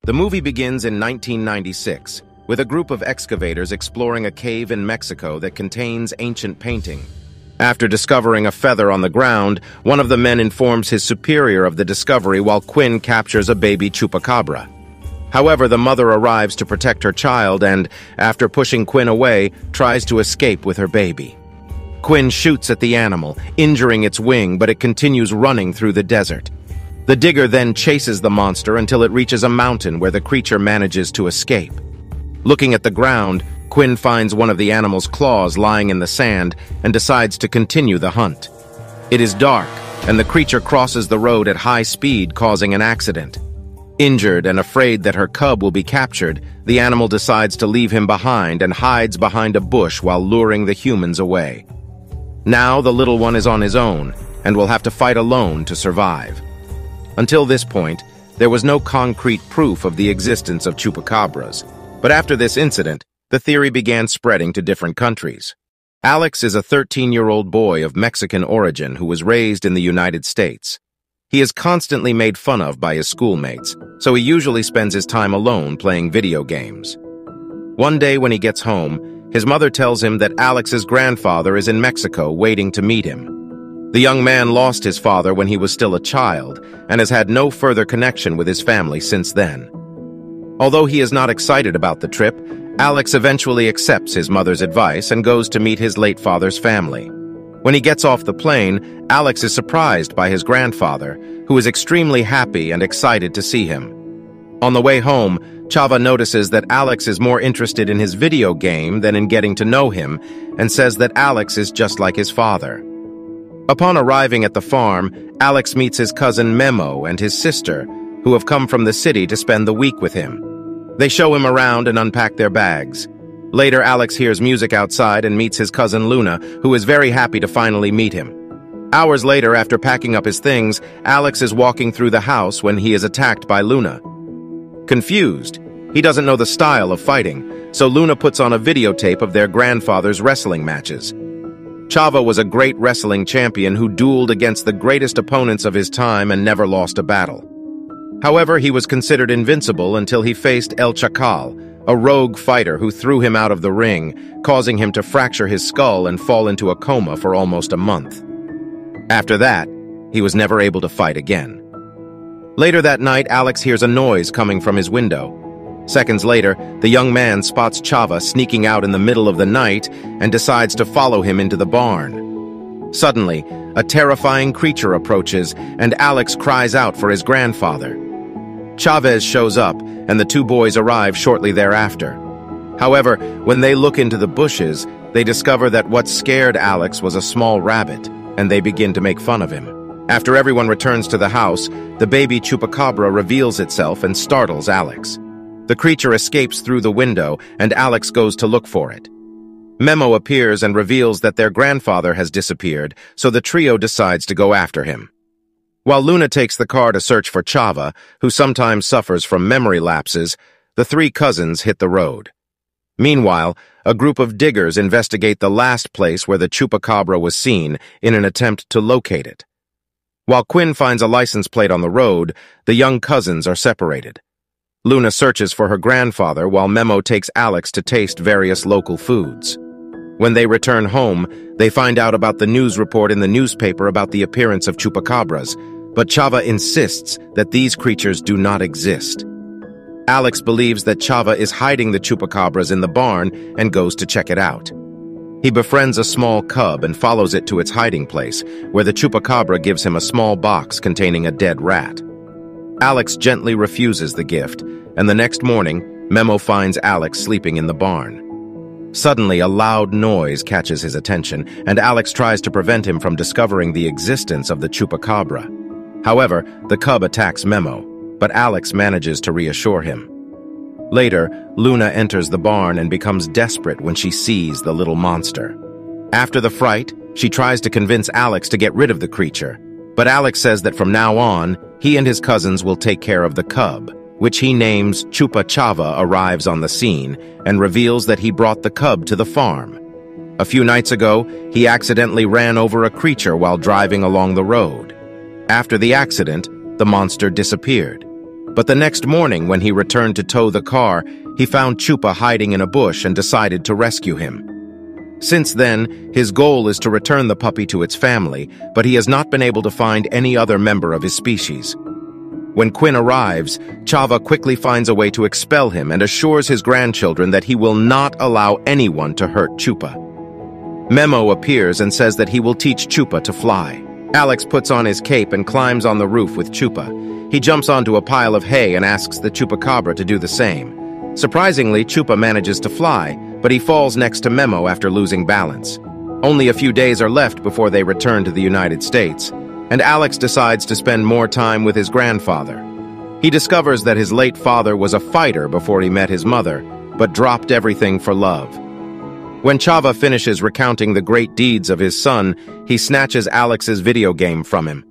The movie begins in 1996, with a group of excavators exploring a cave in Mexico that contains ancient painting. After discovering a feather on the ground, one of the men informs his superior of the discovery while Quinn captures a baby chupacabra. However, the mother arrives to protect her child and, after pushing Quinn away, tries to escape with her baby. Quinn shoots at the animal, injuring its wing, but it continues running through the desert. The digger then chases the monster until it reaches a mountain where the creature manages to escape. Looking at the ground, Quinn finds one of the animal's claws lying in the sand and decides to continue the hunt. It is dark, and the creature crosses the road at high speed, causing an accident. Injured and afraid that her cub will be captured, the animal decides to leave him behind and hides behind a bush while luring the humans away. Now the little one is on his own and will have to fight alone to survive. Until this point, there was no concrete proof of the existence of chupacabras, but after this incident, the theory began spreading to different countries. Alex is a 13-year-old boy of Mexican origin who was raised in the United States. He is constantly made fun of by his schoolmates, so he usually spends his time alone playing video games. One day when he gets home, his mother tells him that Alex's grandfather is in Mexico waiting to meet him. The young man lost his father when he was still a child and has had no further connection with his family since then. Although he is not excited about the trip, Alex eventually accepts his mother's advice and goes to meet his late father's family. When he gets off the plane, Alex is surprised by his grandfather, who is extremely happy and excited to see him. On the way home, Chava notices that Alex is more interested in his video game than in getting to know him, and says that Alex is just like his father. Upon arriving at the farm, Alex meets his cousin Memo and his sister, who have come from the city to spend the week with him. They show him around and unpack their bags. Later, Alex hears music outside and meets his cousin Luna, who is very happy to finally meet him. Hours later, after packing up his things, Alex is walking through the house when he is attacked by Luna. Confused, he doesn't know the style of fighting, so Luna puts on a videotape of their grandfather's wrestling matches. Chava was a great wrestling champion who dueled against the greatest opponents of his time and never lost a battle. However, he was considered invincible until he faced El Chacal, a rogue fighter who threw him out of the ring, causing him to fracture his skull and fall into a coma for almost a month. After that, he was never able to fight again. Later that night, Alex hears a noise coming from his window. Seconds later, the young man spots Chava sneaking out in the middle of the night and decides to follow him into the barn. Suddenly, a terrifying creature approaches, and Alex cries out for his grandfather. Chavez shows up, and the two boys arrive shortly thereafter. However, when they look into the bushes, they discover that what scared Alex was a small rabbit, and they begin to make fun of him. After everyone returns to the house, the baby chupacabra reveals itself and startles Alex. The creature escapes through the window, and Alex goes to look for it. Memo appears and reveals that their grandfather has disappeared, so the trio decides to go after him. While Luna takes the car to search for Chava, who sometimes suffers from memory lapses, the three cousins hit the road. Meanwhile, a group of diggers investigate the last place where the chupacabra was seen in an attempt to locate it. While Quinn finds a license plate on the road, the young cousins are separated. Luna searches for her grandfather while Memo takes Alex to taste various local foods. When they return home, they find out about the news report in the newspaper about the appearance of chupacabras, but Chava insists that these creatures do not exist. Alex believes that Chava is hiding the chupacabras in the barn and goes to check it out. He befriends a small cub and follows it to its hiding place, where the chupacabra gives him a small box containing a dead rat. Alex gently refuses the gift, and the next morning, Memo finds Alex sleeping in the barn. Suddenly, a loud noise catches his attention, and Alex tries to prevent him from discovering the existence of the chupacabra. However, the cub attacks Memo, but Alex manages to reassure him. Later, Luna enters the barn and becomes desperate when she sees the little monster. After the fright, she tries to convince Alex to get rid of the creature, but Alex says that from now on, he and his cousins will take care of the cub, which he names Chupa Chava, arrives on the scene and reveals that he brought the cub to the farm. A few nights ago, he accidentally ran over a creature while driving along the road. After the accident, the monster disappeared. But the next morning, when he returned to tow the car, he found Chupa hiding in a bush and decided to rescue him. Since then, his goal is to return the puppy to its family, but he has not been able to find any other member of his species. When Quinn arrives, Chava quickly finds a way to expel him and assures his grandchildren that he will not allow anyone to hurt Chupa. Memo appears and says that he will teach Chupa to fly. Alex puts on his cape and climbs on the roof with Chupa. He jumps onto a pile of hay and asks the Chupacabra to do the same. Surprisingly, Chupa manages to fly, but he falls next to Memo after losing balance. Only a few days are left before they return to the United States, and Alex decides to spend more time with his grandfather. He discovers that his late father was a fighter before he met his mother, but dropped everything for love. When Chava finishes recounting the great deeds of his son, he snatches Alex's video game from him.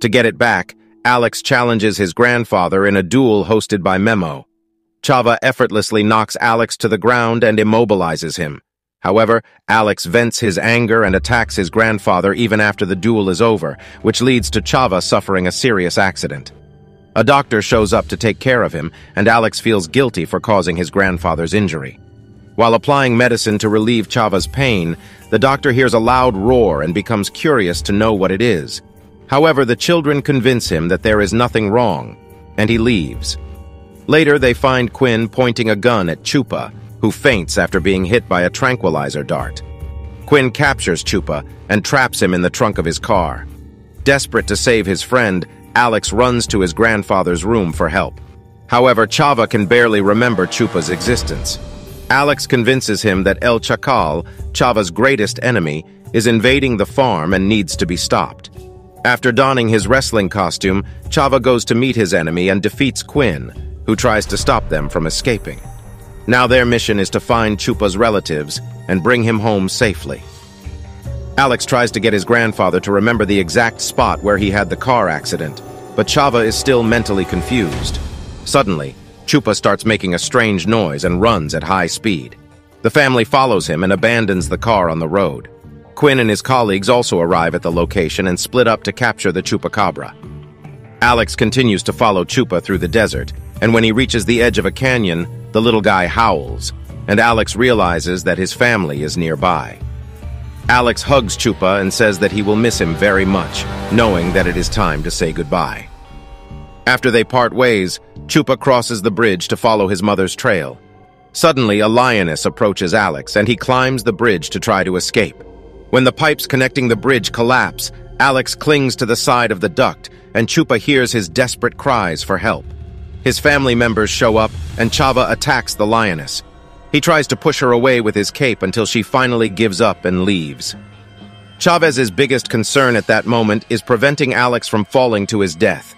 To get it back, Alex challenges his grandfather in a duel hosted by Memo. Chava effortlessly knocks Alex to the ground and immobilizes him. However, Alex vents his anger and attacks his grandfather even after the duel is over, which leads to Chava suffering a serious accident. A doctor shows up to take care of him, and Alex feels guilty for causing his grandfather's injury. While applying medicine to relieve Chava's pain, the doctor hears a loud roar and becomes curious to know what it is. However, the children convince him that there is nothing wrong, and he leaves. Later, they find Quinn pointing a gun at Chupa, who faints after being hit by a tranquilizer dart. Quinn captures Chupa and traps him in the trunk of his car. Desperate to save his friend, Alex runs to his grandfather's room for help. However, Chava can barely remember Chupa's existence. Alex convinces him that El Chacal, Chava's greatest enemy, is invading the farm and needs to be stopped. After donning his wrestling costume, Chava goes to meet his enemy and defeats Quinn, who tries to stop them from escaping. Now their mission is to find Chupa's relatives and bring him home safely. Alex tries to get his grandfather to remember the exact spot where he had the car accident, but Chava is still mentally confused. Suddenly, Chupa starts making a strange noise and runs at high speed. The family follows him and abandons the car on the road. Quinn and his colleagues also arrive at the location and split up to capture the Chupacabra. Alex continues to follow Chupa through the desert, and when he reaches the edge of a canyon, the little guy howls, and Alex realizes that his family is nearby. Alex hugs Chupa and says that he will miss him very much, knowing that it is time to say goodbye. After they part ways, Chupa crosses the bridge to follow his mother's trail. Suddenly, a lioness approaches Alex, and he climbs the bridge to try to escape. When the pipes connecting the bridge collapse, Alex clings to the side of the duct, and Chupa hears his desperate cries for help. His family members show up, and Chava attacks the lioness. He tries to push her away with his cape until she finally gives up and leaves. Chavez's biggest concern at that moment is preventing Alex from falling to his death.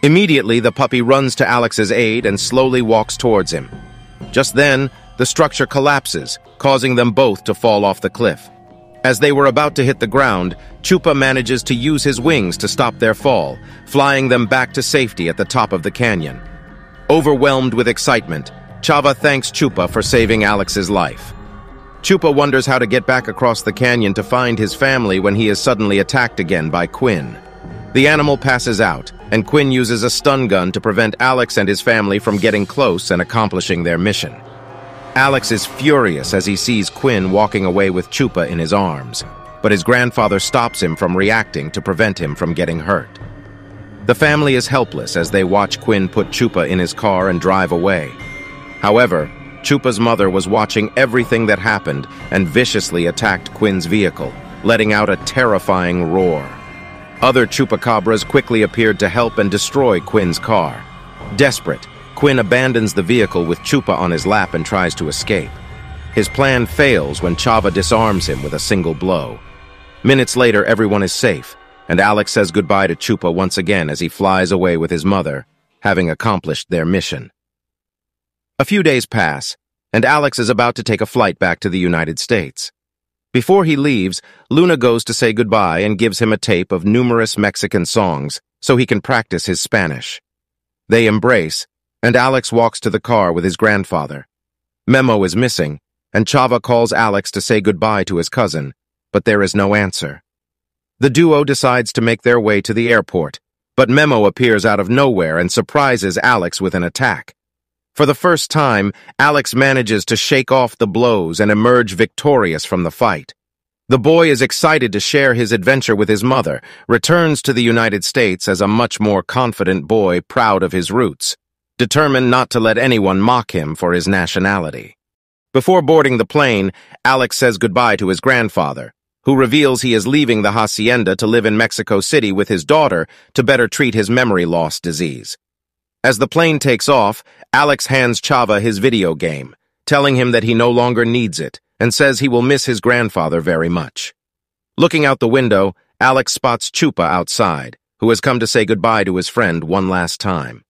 Immediately, the puppy runs to Alex's aid and slowly walks towards him. Just then, the structure collapses, causing them both to fall off the cliff. As they were about to hit the ground, Chupa manages to use his wings to stop their fall, flying them back to safety at the top of the canyon. Overwhelmed with excitement, Chava thanks Chupa for saving Alex's life. Chupa wonders how to get back across the canyon to find his family when he is suddenly attacked again by Quinn. The animal passes out, and Quinn uses a stun gun to prevent Alex and his family from getting close and accomplishing their mission. Alex is furious as he sees Quinn walking away with Chupa in his arms, but his grandfather stops him from reacting to prevent him from getting hurt. The family is helpless as they watch Quinn put Chupa in his car and drive away. However, Chupa's mother was watching everything that happened and viciously attacked Quinn's vehicle, letting out a terrifying roar. Other Chupacabras quickly appeared to help and destroy Quinn's car. Desperate, Quinn abandons the vehicle with Chupa on his lap and tries to escape. His plan fails when Chava disarms him with a single blow. Minutes later, everyone is safe, and Alex says goodbye to Chupa once again as he flies away with his mother, having accomplished their mission. A few days pass, and Alex is about to take a flight back to the United States. Before he leaves, Luna goes to say goodbye and gives him a tape of numerous Mexican songs so he can practice his Spanish. They embrace, and Alex walks to the car with his grandfather. Memo is missing, and Chava calls Alex to say goodbye to his cousin, but there is no answer. The duo decides to make their way to the airport, But Memo appears out of nowhere and surprises Alex with an attack. For the first time, Alex manages to shake off the blows and emerge victorious from the fight. The boy is excited to share his adventure with his mother, returns to the United States as a much more confident boy proud of his roots, determined not to let anyone mock him for his nationality. Before boarding the plane, Alex says goodbye to his grandfather, who reveals he is leaving the hacienda to live in Mexico City with his daughter to better treat his memory loss disease. As the plane takes off, Alex hands Chava his video game, telling him that he no longer needs it, and says he will miss his grandfather very much. Looking out the window, Alex spots Chupa outside, who has come to say goodbye to his friend one last time.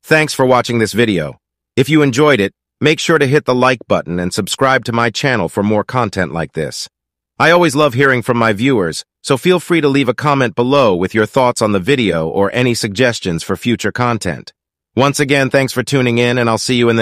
Thanks for watching this video. If you enjoyed it, make sure to hit the like button and subscribe to my channel for more content like this. I always love hearing from my viewers, so feel free to leave a comment below with your thoughts on the video or any suggestions for future content. Once again, thanks for tuning in, and I'll see you in the next